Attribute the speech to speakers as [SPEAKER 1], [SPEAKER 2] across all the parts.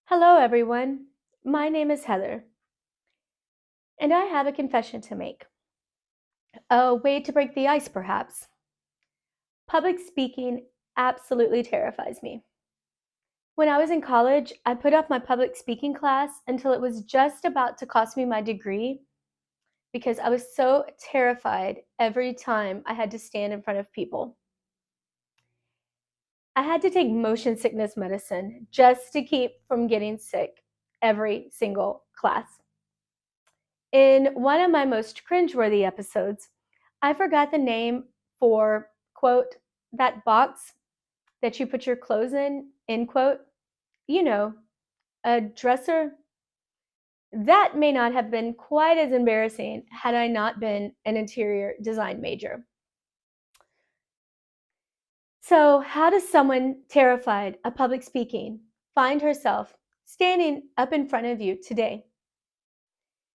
[SPEAKER 1] Hello, everyone. My name is Heather, and I have a confession to make. A way to break the ice, perhaps. Public speaking absolutely terrifies me. When I was in college, I put off my public speaking class until it was just about to cost me my degree because I was so terrified every time I had to stand in front of people. I had to take motion sickness medicine just to keep from getting sick every single class. In one of my most cringeworthy episodes, I forgot the name for, quote, that box that you put your clothes in, end quote. You know, a dresser. That may not have been quite as embarrassing had I not been an interior design major. So, how does someone terrified of public speaking find herself standing up in front of you today?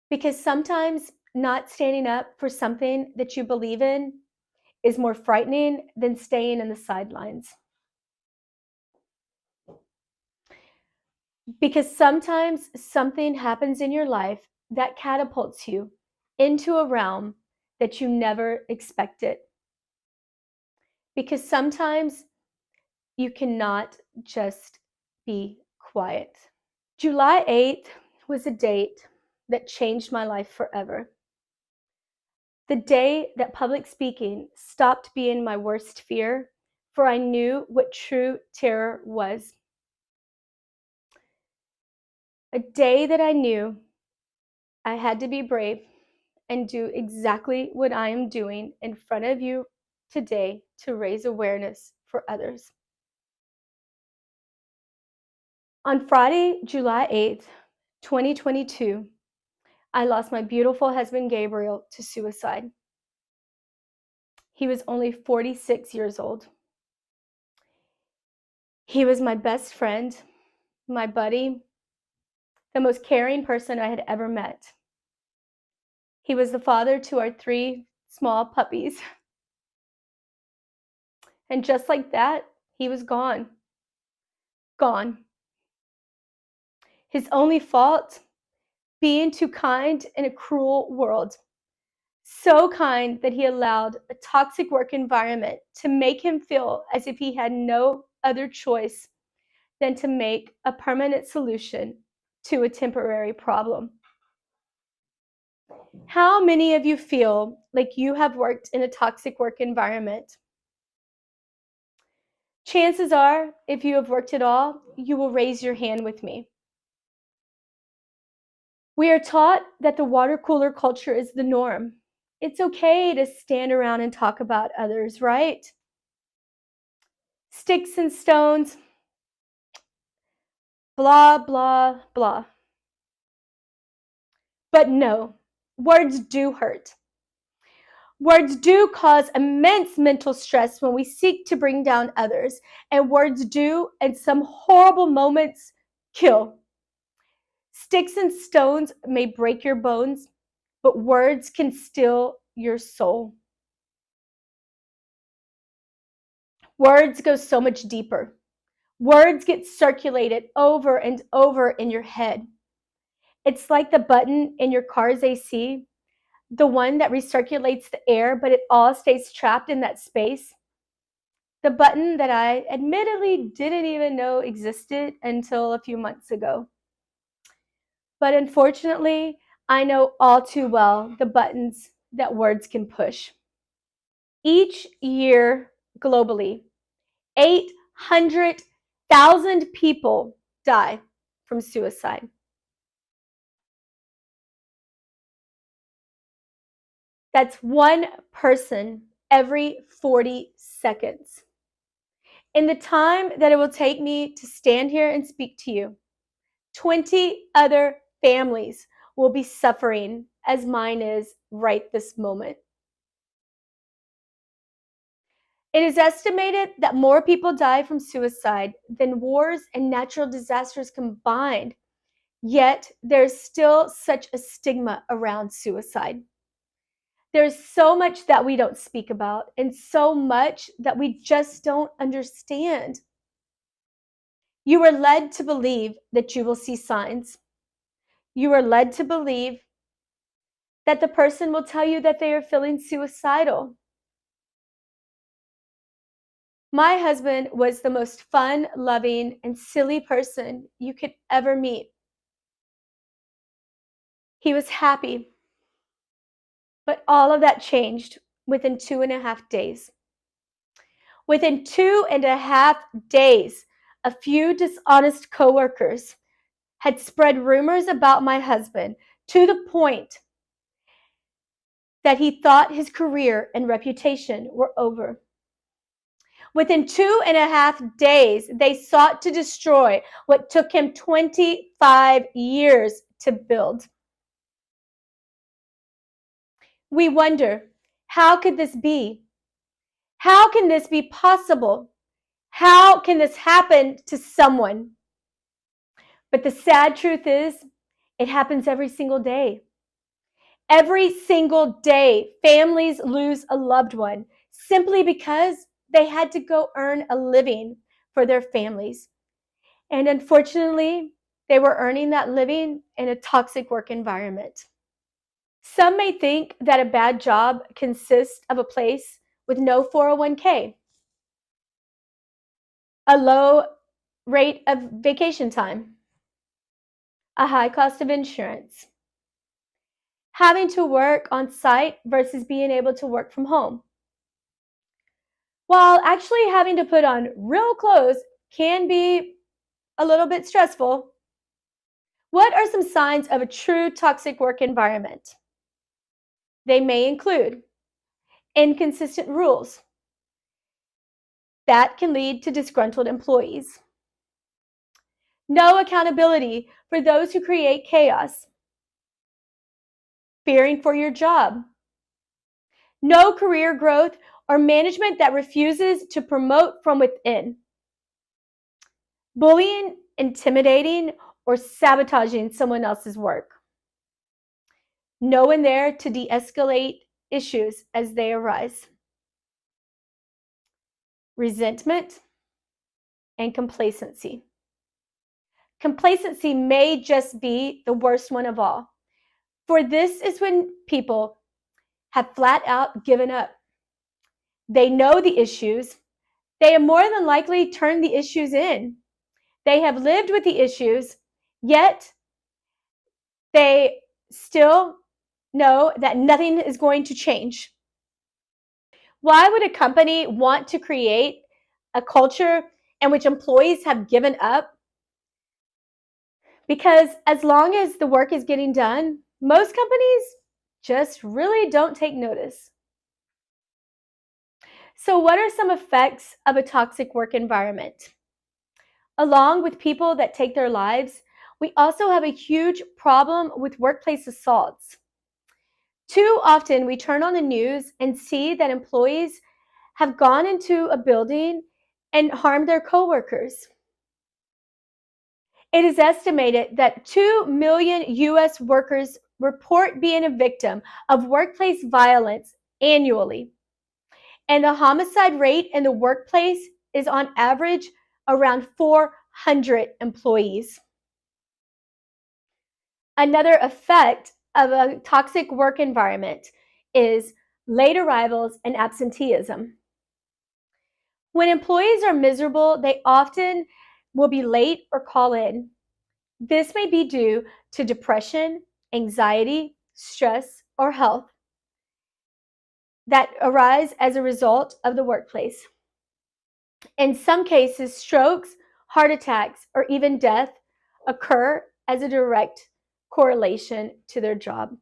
[SPEAKER 1] Because sometimes not standing up for something that you believe in is more frightening than staying in the sidelines. Because sometimes something happens in your life that catapults you into a realm that you never expected. Because sometimes you cannot just be quiet. July 8th was a date that changed my life forever. The day that public speaking stopped being my worst fear, for I knew what true terror was. A day that I knew I had to be brave and do exactly what I am doing in front of you today to raise awareness for others. On Friday, July 8th, 2022, I lost my beautiful husband Gabriel to suicide. He was only 46 years old. He was my best friend, my buddy, the most caring person I had ever met. He was the father to our 3 small puppies. And just like that, he was gone. Gone. His only fault? Being too kind in a cruel world. So kind that he allowed a toxic work environment to make him feel as if he had no other choice than to make a permanent solution to a temporary problem. How many of you feel like you have worked in a toxic work environment? Chances are, if you have worked at all, you will raise your hand with me. We are taught that the water cooler culture is the norm. It's okay to stand around and talk about others, right? Sticks and stones, blah, blah, blah. But no, words do hurt. Words do cause immense mental stress when we seek to bring down others, and words do, in some horrible moments, kill. Sticks and stones may break your bones, but words can still your soul. Words go so much deeper. Words get circulated over and over in your head. It's like the button in your car's AC, the one that recirculates the air, but it all stays trapped in that space. The button that I admittedly didn't even know existed until a few months ago. But unfortunately, I know all too well the buttons that words can push. Each year, globally, 800,000 people die from suicide. That's one person every 40 seconds. In the time that it will take me to stand here and speak to you, 20 other families will be suffering as mine is right this moment. It is estimated that more people die from suicide than wars and natural disasters combined, yet there's still such a stigma around suicide. There's so much that we don't speak about and so much that we just don't understand. You are led to believe that you will see signs. You are led to believe that the person will tell you that they are feeling suicidal. My husband was the most fun, loving, and silly person you could ever meet. He was happy, but all of that changed within 2.5 days. Within 2.5 days, a few dishonest coworkers had spread rumors about my husband to the point that he thought his career and reputation were over. Within 2.5 days, they sought to destroy what took him 25 years to build. We wonder, how could this be? How can this be possible? How can this happen to someone? But the sad truth is, it happens every single day. Every single day, families lose a loved one simply because they had to go earn a living for their families. And unfortunately, they were earning that living in a toxic work environment. Some may think that a bad job consists of a place with no 401k, a low rate of vacation time, a high cost of insurance, having to work on site versus being able to work from home, while actually having to put on real clothes can be a little bit stressful. What are some signs of a true toxic work environment? They may include inconsistent rules that can lead to disgruntled employees, no accountability for those who create chaos, fearing for your job, no career growth or management that refuses to promote from within, bullying, intimidating, or sabotaging someone else's work, no one there to de-escalate issues as they arise, resentment, and complacency. Complacency may just be the worst one of all, for this is when people have flat out given up. They know the issues. They have more than likely turned the issues in. They have lived with the issues, yet they still know that nothing is going to change. Why would a company want to create a culture in which employees have given up? Because as long as the work is getting done, most companies just really don't take notice. So, what are some effects of a toxic work environment? Along with people that take their lives, we also have a huge problem with workplace assaults. Too often, we turn on the news and see that employees have gone into a building and harmed their coworkers. It is estimated that 2 million US workers report being a victim of workplace violence annually. And the homicide rate in the workplace is on average around 400 employees. Another effect of a toxic work environment is late arrivals and absenteeism. When employees are miserable, they often will be late or call in. This may be due to depression, anxiety, stress, or health that arise as a result of the workplace. In some cases, strokes, heart attacks, or even death occur as a direct correlation to their job.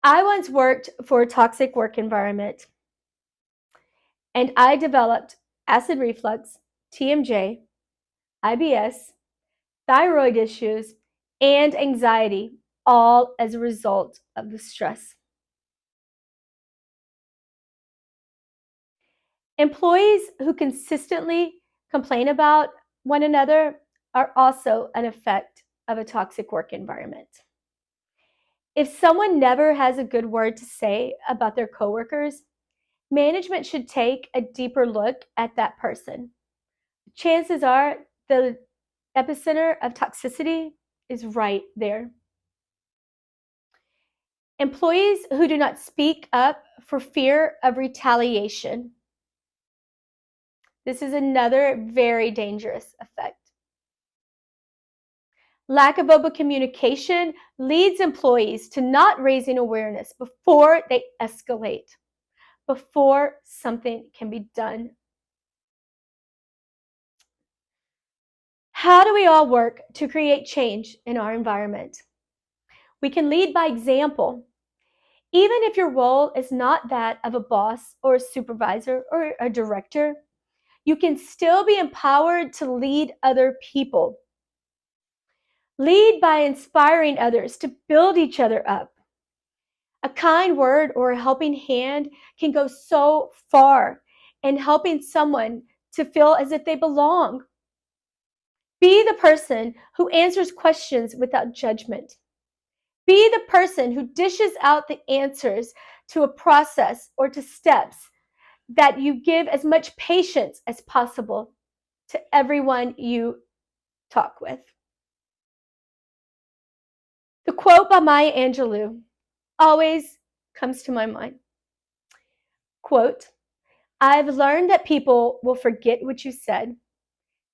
[SPEAKER 1] I once worked for a toxic work environment, and I developed acid reflux, TMJ, IBS, thyroid issues, and anxiety, all as a result of the stress. Employees who consistently complain about one another are also an effect of a toxic work environment. If someone never has a good word to say about their coworkers, management should take a deeper look at that person. chances are the epicenter of toxicity is right there. Employees who do not speak up for fear of retaliation. This is another very dangerous effect. Lack of open communication leads employees to not raising awareness before they escalate, before something can be done. How do we all work to create change in our environment? We can lead by example. Even if your role is not that of a boss or a supervisor or a director, you can still be empowered to lead other people. Lead by inspiring others to build each other up. A kind word or a helping hand can go so far in helping someone to feel as if they belong. Be the person who answers questions without judgment. Be the person who dishes out the answers to a process or to steps that you give as much patience as possible to everyone you talk with. The quote by Maya Angelou always comes to my mind. Quote, I've learned that people will forget what you said.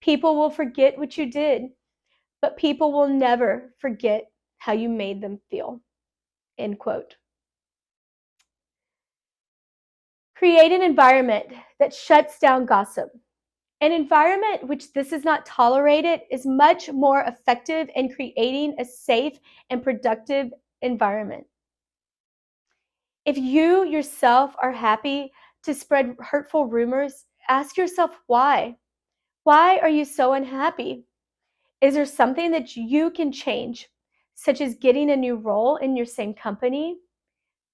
[SPEAKER 1] People will forget what you did, but people will never forget how you made them feel. End quote. Create an environment that shuts down gossip. An environment which this is not tolerated is much more effective in creating a safe and productive environment. If you yourself are happy to spread hurtful rumors, ask yourself why. Why are you so unhappy? Is there something that you can change, such as getting a new role in your same company,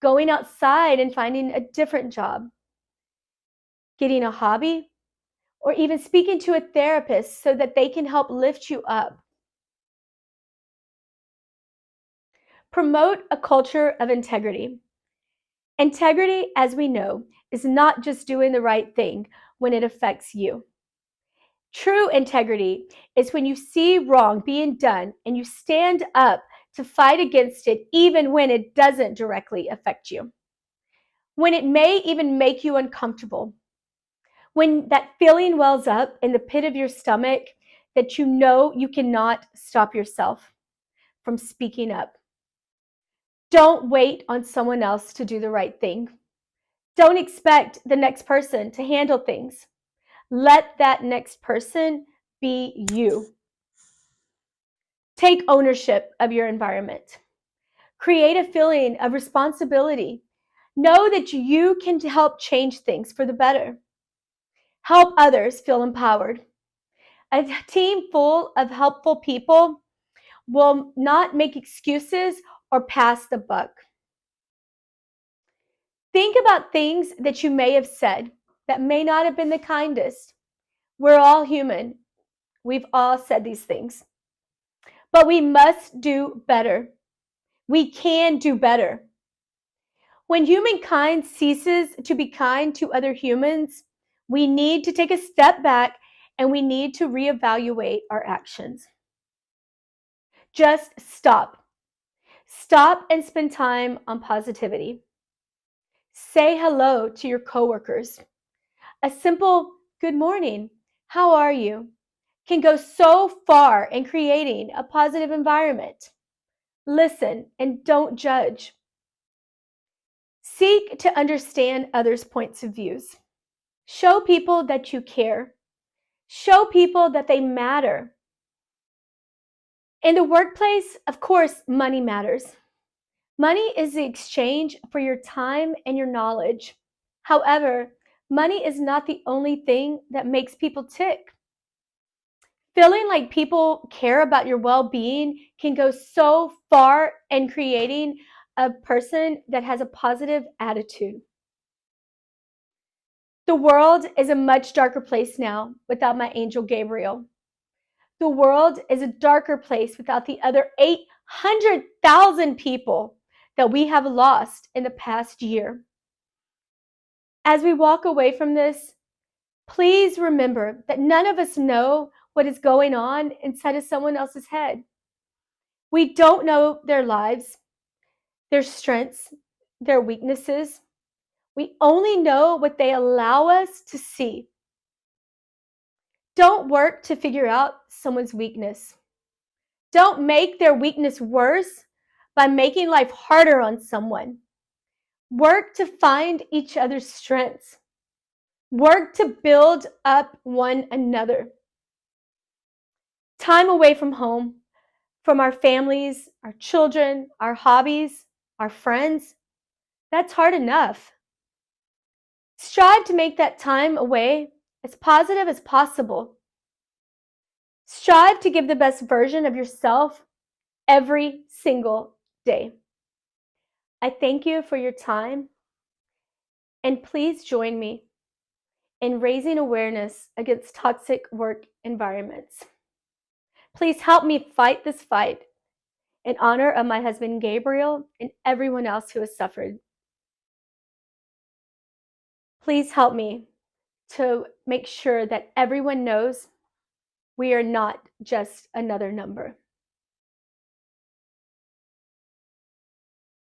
[SPEAKER 1] going outside and finding a different job, getting a hobby, or even speaking to a therapist so that they can help lift you up? Promote a culture of integrity. Integrity, as we know, is not just doing the right thing when it affects you. True integrity is when you see wrong being done and you stand up to fight against it even when it doesn't directly affect you. When it may even make you uncomfortable. When that feeling wells up in the pit of your stomach that you know you cannot stop yourself from speaking up. Don't wait on someone else to do the right thing. Don't expect the next person to handle things. Let that next person be you. Take ownership of your environment. Create a feeling of responsibility. Know that you can help change things for the better. Help others feel empowered. A team full of helpful people will not make excuses or pass the buck. Think about things that you may have said that may not have been the kindest. We're all human. We've all said these things. But we must do better. We can do better. When humankind ceases to be kind to other humans, we need to take a step back and we need to reevaluate our actions. Just stop. Stop and spend time on positivity. Say hello to your coworkers. A simple good morning, how are you, can go so far in creating a positive environment. Listen and don't judge. Seek to understand others' points of views. Show people that you care. Show people that they matter. In the workplace, of course, money matters. Money is the exchange for your time and your knowledge. However, money is not the only thing that makes people tick. Feeling like people care about your well-being can go so far in creating a person that has a positive attitude. The world is a much darker place now without my angel Gabriel. The world is a darker place without the other 800,000 people that we have lost in the past year. As we walk away from this, Please remember that none of us know what is going on inside of someone else's head. We don't know their lives, their strengths, their weaknesses. We only know what they allow us to see. Don't work to figure out someone's weakness. Don't make their weakness worse by making life harder on someone. Work to find each other's strengths. Work to build up one another. Time away from home, from our families, our children, our hobbies, our friends, that's hard enough. Strive to make that time away as positive as possible. Strive to give the best version of yourself every single day. I thank you for your time, and please join me in raising awareness against toxic work environments. Please help me fight this fight in honor of my husband Gabriel and everyone else who has suffered. Please help me to make sure that everyone knows we are not just another number.